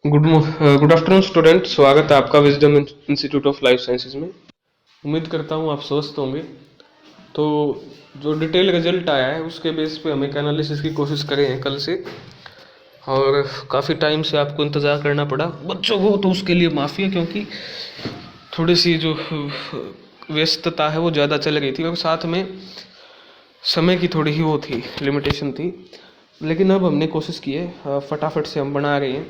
Good afternoon student. स्वागत है आपका wisdom institute of life sciences में। उम्मीद करता हूँ आप स्वस्थ होंगे। तो जो डिटेल रिजल्ट आया है उसके बेस पे हम एक एनालिसिस की कोशिश करें हैं कल से, और काफ़ी टाइम से आपको इंतज़ार करना पड़ा बच्चों को, तो उसके लिए माफ़ी है, क्योंकि थोड़ी सी जो व्यस्तता है वो ज़्यादा चल रही थी और साथ में समय की थोड़ी ही वो थी, लिमिटेशन थी। लेकिन अब हमने कोशिश की है, फटाफट से हम बना रहे हैं।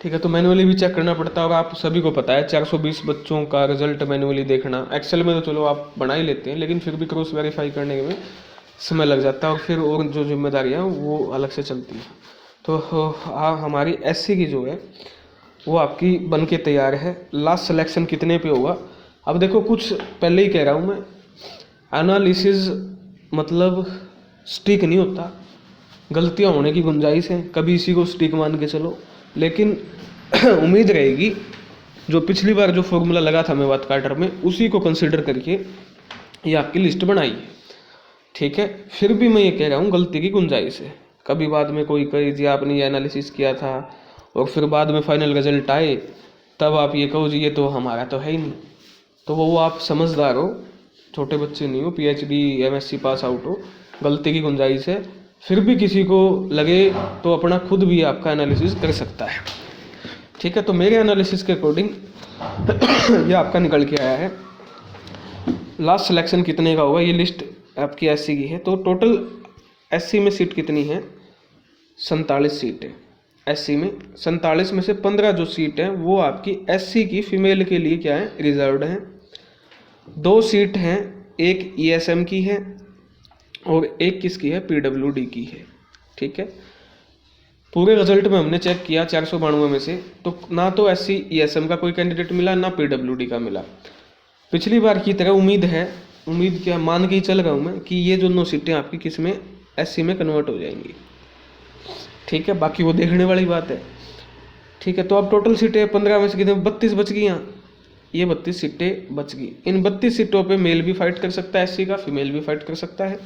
ठीक है, तो मैनुअली भी चेक करना पड़ता है और आप सभी को पता है 420 बच्चों का रिजल्ट मैनुअली देखना। एक्सेल में तो चलो आप बना ही लेते हैं, लेकिन फिर भी क्रॉस वेरीफाई करने में समय लग जाता है और फिर और जो जिम्मेदारियाँ वो अलग से चलती हैं। तो हमारी एससी की जो है वो आपकी बन के तैयार है। लास्ट सिलेक्शन कितने पे होगा? अब देखो, कुछ पहले ही कह रहा हूँ मैं, एनालिसिस मतलब स्टिक नहीं होता, गलतियाँ होने की गुंजाइश है, कभी इसी को स्टिक मान के चलो। लेकिन उम्मीद रहेगी जो पिछली बार जो फॉर्मूला लगा था मेवात कार्टर में, उसी को कंसिडर करके ये आपकी लिस्ट बनाई है। ठीक है, फिर भी मैं ये कह रहा हूँ गलती की गुंजाइश है। कभी बाद में कोई कहे जी आपने ये एनालिसिस किया था और फिर बाद में फाइनल रिजल्ट आए तब आप ये कहो जी ये तो हमारा तो है ही नहीं। तो वो आप समझदार हो, छोटे बच्चे नहीं हो, पीएचडी एमएससी पास आउट हो, गलती की गुंजाइश है। फिर भी किसी को लगे तो अपना खुद भी आपका एनालिसिस कर सकता है। ठीक है, तो मेरे एनालिसिस के अकॉर्डिंग ये आपका निकल के आया है। लास्ट सिलेक्शन कितने का होगा? ये लिस्ट आपकी एससी की है। तो टोटल एससी में सीट कितनी है? 47 सीट है एससी में। 47 में से 15 जो सीट है वो आपकी एससी की फीमेल के लिए क्या है, रिजर्व्ड है। 2 सीट हैं, एक ईएसएम की है और एक किसकी है, पीडब्ल्यूडी की है। ठीक है, पूरे रिजल्ट में हमने चेक किया 492 में से, तो ना तो एससी ईएसएम का कोई कैंडिडेट मिला, ना पीडब्ल्यूडी का मिला। पिछली बार की तरह उम्मीद क्या मान के ही चल रहा हूँ मैं कि ये दोनों सीटें आपकी किस में, एससी में कन्वर्ट हो जाएंगी। ठीक है, बाकी वो देखने वाली बात है। ठीक है, तो अब टोटल सीटें 15 में से कितने, 32 बच गई। यहाँ ये 32 सीटें बच गई। इन 32 सीटों पे मेल भी फाइट कर सकता है एससी का, फीमेल भी फाइट कर सकता है।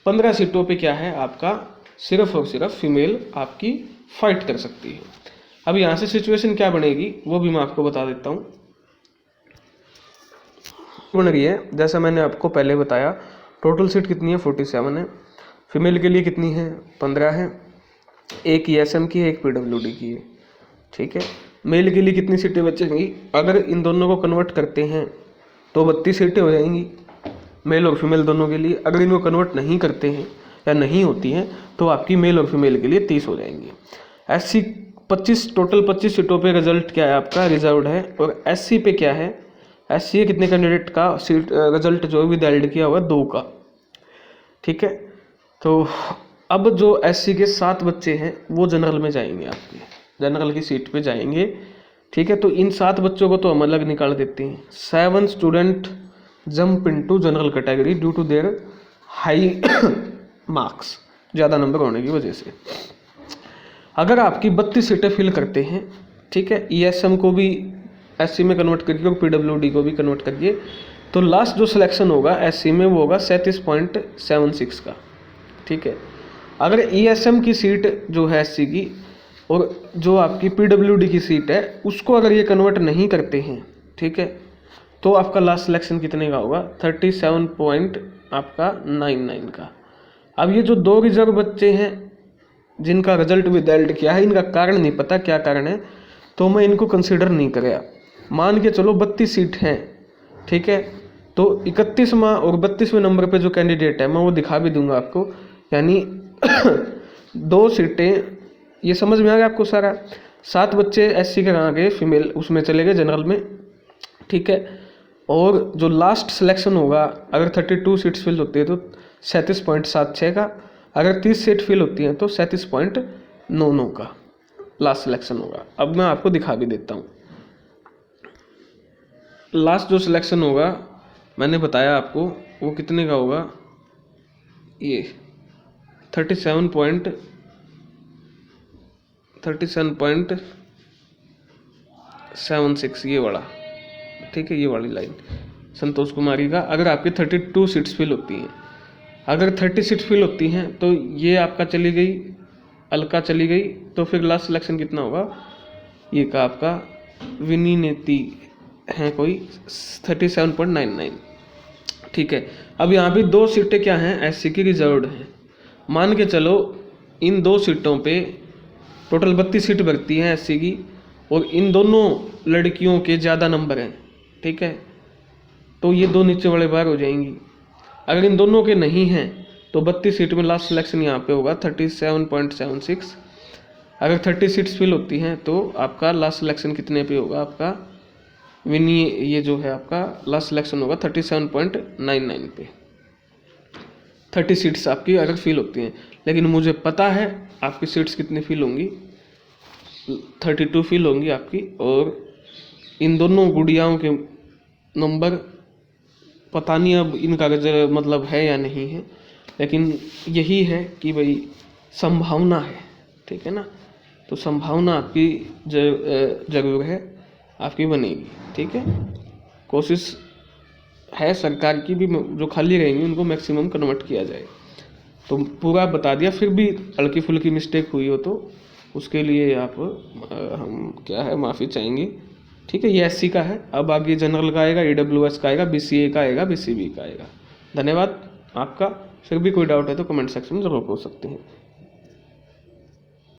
15 सीटों पे क्या है आपका, सिर्फ और सिर्फ फीमेल आपकी फाइट कर सकती है। अब यहाँ से सिचुएशन क्या बनेगी वो भी मैं आपको बता देता हूँ। बन रही है जैसा मैंने आपको पहले बताया, टोटल सीट कितनी है, 47 है। फीमेल के लिए कितनी है, 15 है। एक ईएसएम की है, एक पीडब्ल्यूडी की है। ठीक है, मेल के लिए कितनी सीटें बचेंगी? अगर इन दोनों को कन्वर्ट करते हैं तो 32 सीटें हो जाएंगी, मेल और फीमेल दोनों के लिए। अगर इनको कन्वर्ट नहीं करते हैं या नहीं होती हैं तो आपकी मेल और फीमेल के लिए 30 हो जाएंगी। एससी 25, टोटल 25 सीटों पे रिजल्ट क्या है आपका, रिजर्व्ड है। और एससी पे क्या है, एससी कितने कैंडिडेट का सीट रिजल्ट जो विद एल्ड किया हुआ, 2 का। ठीक है, तो अब जो एससी के 7 बच्चे हैं वो जनरल में जाएंगे, आपके जनरल की सीट पे जाएंगे। ठीक है, तो इन 7 बच्चों को तो हम अलग निकाल देते हैं। 7 student jump into general category due to their high marks, ज़्यादा नंबर होने की वजह से। अगर आपकी 32 सीटें फिल करते हैं, ठीक है, ईएसएम को भी एससी में कन्वर्ट करिए और पीडब्ल्यूडी को भी कन्वर्ट करिए, तो लास्ट जो सिलेक्शन होगा एससी में वो होगा 37.76 का। ठीक है, अगर ईएसएम की सीट जो है एससी की और जो आपकी पीडब्ल्यूडी की सीट है उसको अगर ये कन्वर्ट नहीं करते हैं, ठीक है, तो आपका लास्ट सिलेक्शन कितने का होगा, 37.99 का। अब ये जो 2 रिजर्व बच्चे हैं जिनका रिजल्ट विद एल्ड किया है, इनका कारण नहीं पता क्या कारण है, तो मैं इनको कंसिडर नहीं कराया। मान के चलो 32 सीट हैं, ठीक है, तो 31वां और 32वें नंबर पे जो कैंडिडेट है मैं वो दिखा भी दूंगा आपको। यानी 2 सीटें, ये समझ में आ गया आपको सारा। 7 बच्चे एससी के कहाँ गए, फीमेल उसमें चले गए जनरल में। ठीक है, और जो लास्ट सिलेक्शन होगा अगर 32 सीट्स फिल होती है तो 37.76 का, अगर 30 सीट फिल होती हैं तो 37.99 का लास्ट सिलेक्शन होगा। अब मैं आपको दिखा भी देता हूँ। लास्ट जो सिलेक्शन होगा मैंने बताया आपको वो कितने का होगा, ये 37.76 ये वाला। ठीक है, ये वाली लाइन संतोष कुमारी का। अगर आपकी 32 सीट्स फिल होती हैं, अगर 30 सीट फिल होती हैं तो ये आपका चली गई, अलका चली गई, तो फिर लास्ट सिलेक्शन कितना होगा, ये का आपका विनिनेति है कोई 37.99। ठीक है, अब यहाँ भी 2 सीटें क्या हैं, एससी की रिजर्व्ड हैं। मान के चलो इन 2 सीटों पे टोटल 32 सीट भरती हैं एससी की, और इन दोनों लड़कियों के ज़्यादा नंबर हैं। ठीक है, तो ये 2 नीचे वाले बार हो जाएंगी। अगर इन दोनों के नहीं हैं तो 32 सीट में लास्ट सिलेक्शन यहाँ पे होगा 37.76। अगर 30 सीट्स फिल होती हैं तो आपका लास्ट सिलेक्शन कितने पे होगा, आपका ये जो है आपका लास्ट सिलेक्शन होगा 37.99 पे। 30 सीट्स आपकी अगर फिल होती हैं, लेकिन मुझे पता है आपकी सीट्स कितनी फिल होंगी, 32 फिल होंगी आपकी। और इन दोनों गुड़ियाओं के नंबर पता नहीं अब इनका मतलब है या नहीं है, लेकिन यही है कि भाई संभावना है। ठीक है ना, तो संभावना आपकी जरूर है, आपकी बनेगी। ठीक है, कोशिश है सरकार की भी, जो खाली रहेंगी उनको मैक्सिमम कन्वर्ट किया जाए। तो पूरा बता दिया, फिर भी हल्की फुल्की मिस्टेक हुई हो तो उसके लिए आप हम क्या है माफ़ी चाहेंगे। ठीक है, ये एससी का है। अब आगे जनरल का आएगा, ईडब्ल्यूएस का आएगा, बीसीए का आएगा, बीसीबी का आएगा। धन्यवाद आपका। फिर भी कोई डाउट है तो कमेंट सेक्शन में ज़रूर पूछ सकते हैं।